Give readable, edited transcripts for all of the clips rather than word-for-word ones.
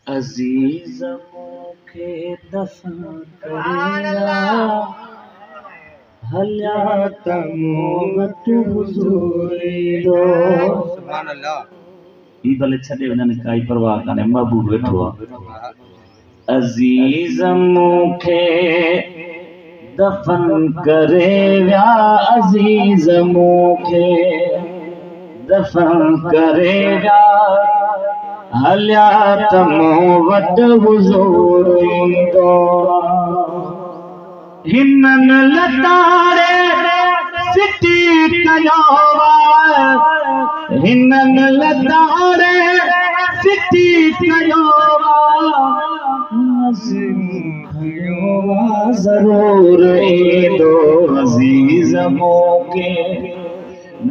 अजीज मूंखे दफ़न करेला हलिया त मूं वटि हुज़ूर ईंदो। सुभान अल्लाह। ई भले छॾे वञनि काई परवाह कान्हे, महबूब वेठो आहे। अजीज मूंखे दफ़न करे विया, अजीज मूंखे दफ़न करे विया हलिया त मूं वटि हुज़ूर ईंदो। हिननि लताड़े सिटी कयो, हिननि लताड़े सिटी कयो, ज़रूर ईंदो। अज़ीज़ मूंखे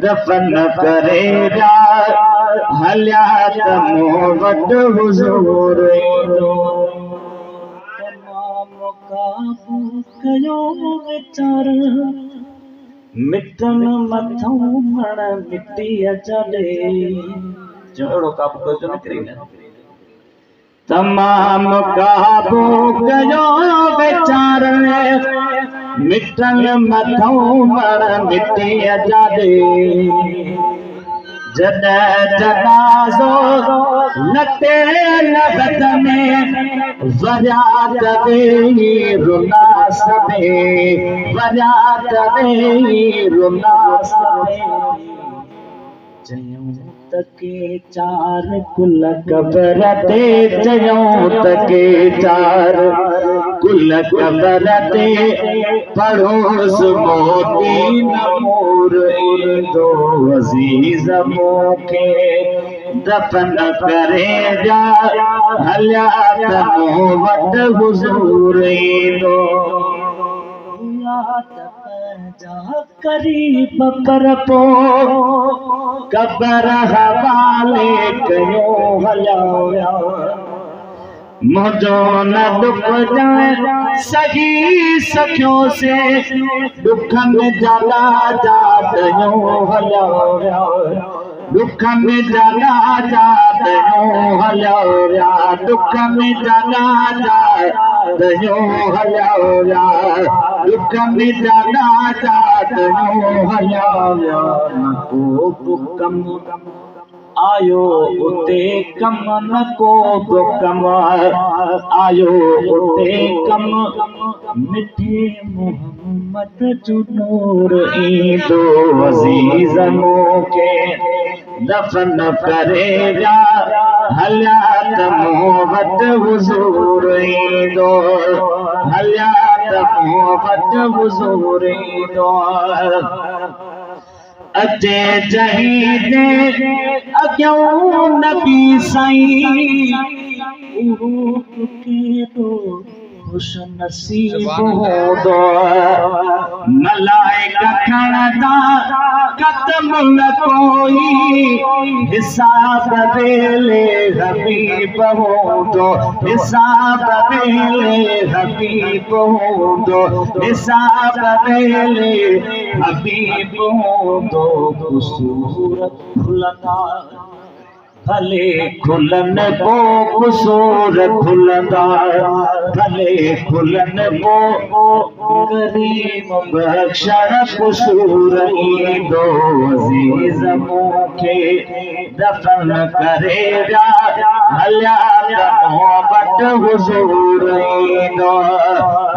दफ़न करे विया हलिया त मूं वटि हुज़ूर ईंदो। तमामु काबू कयो वीचार मिटनि मथां मण मिटीअ जा ॾे, अहिड़ो काबू कयो जो निकिरी न। तमामु काबू कयो वीचार मिटनि मथां मण मिटीअ जा ॾे। जॾहिं जनाज़ो लटे लॻत में वरियात वेही रुनास में, वरियात वेही रुनास में चयूं त के चार कुल क़बर ते, चयूं त के चार कुल क़बर ते पढ़ोस मोती नूर ईंदो। अज़ीज़ मूंखे दफ़न करे विया हलिया त मूं वटि हुज़ूर ईंदो। जा करीब पर पोइ क़बर हवाले कयो हलिया विया। मुंहिंजो न दुख ॼाण सही सखियोसे, दुखनि जा लाजा ॾियो हलिया विया। दुखनि जा लाजा ॾियो हलिया विया, दुखनि जा लाजा ॾियो हलिया विया, दुखनि जा लाजा ॾियो हलिया विया। न को कम आयो उते कम, न को कम आयो उते कम, मिठे मोहम्मद जो नूर ईंदो। अज़ीज़ मूंखे दफ़न करे विया हलिया त मूं वटि हुज़ूर ईंदो, हलिया त मूं वटि हुज़ूर ईंदो। अचे जहिं अॻियां नबी साईं उहो केॾो खुश नसीब हूंदो। मलाइका खणंदा क़दम न कोई, हिसाब वेले हबीब हूंदो, हिसाब वेले हबीब हूंदो, हिसाब वेले हबीब हूंदो। कुसूर खुलंदा भले खुलन पो, कुसूर खुलंदा भले खुलन पो, करीम बख़्शण कुसूर ईंदो। अज़ीज़ मूंखे दफ़न करे विया हलिया त मूं वटि हुज़ूर ईंदो,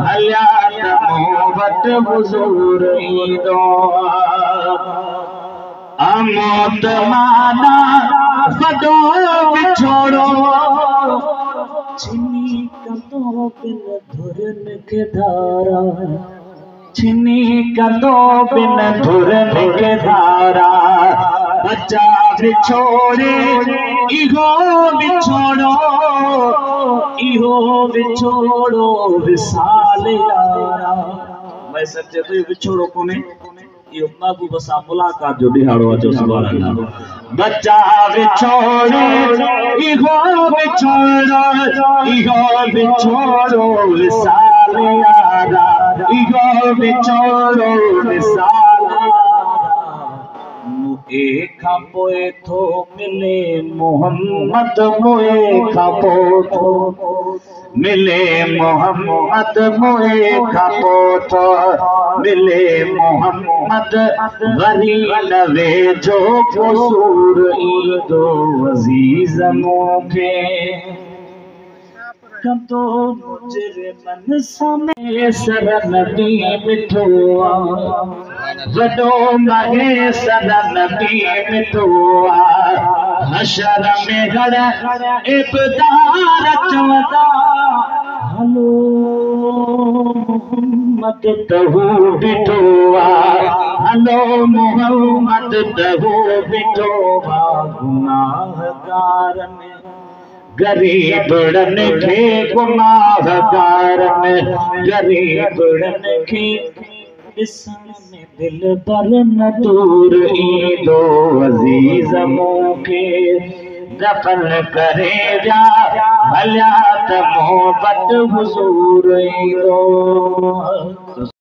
हलिया त मूं वटि हुज़ूर ईंदो। मौत माना वॾो विछोड़ो छिनी कंदो बिन धुरनि खे धारा, छिनी कंदो बिन धुरनि खे धारा। बचा विछोड़े इहो विछोड़ो, इहो विछोड़ो विसाल यारा। मैं सच्चे तो विछोड़ो कोने, यो महबूब सां मुलाक़ात जो ॾिहाड़ो अचो। सुभान अल्लाह। बचा विछोड़े इहो विछोड़ो, इहो विछोड़ो विसाल यारा, इहो विछोड़ो विसाल यारा। एखा पोए थो मिले मोहम्मद मोए खा पोए थो मिले मोहम्मद मोए खा पोए थो मिले मोहम्मद वरी लवे जो कसूर ईंदो अज़ीज़ मूंखे कतो मुजरिमन समेसर नबी मिठो वडो महेसर नबी मिठो हशर में घर इब्तार चवदा हलो मोहम्मद तहू बिठो हलो मोहम्मद तहू बिठो गुनाहगार में गरीबड़न के गुनाहगारन गरीबड़न के ॾिसण में दिल पर न दूर ईंदो अज़ीज़ मूंखे दफ़न करे जा भलिया त मोहबत हुज़ूर ईंदो।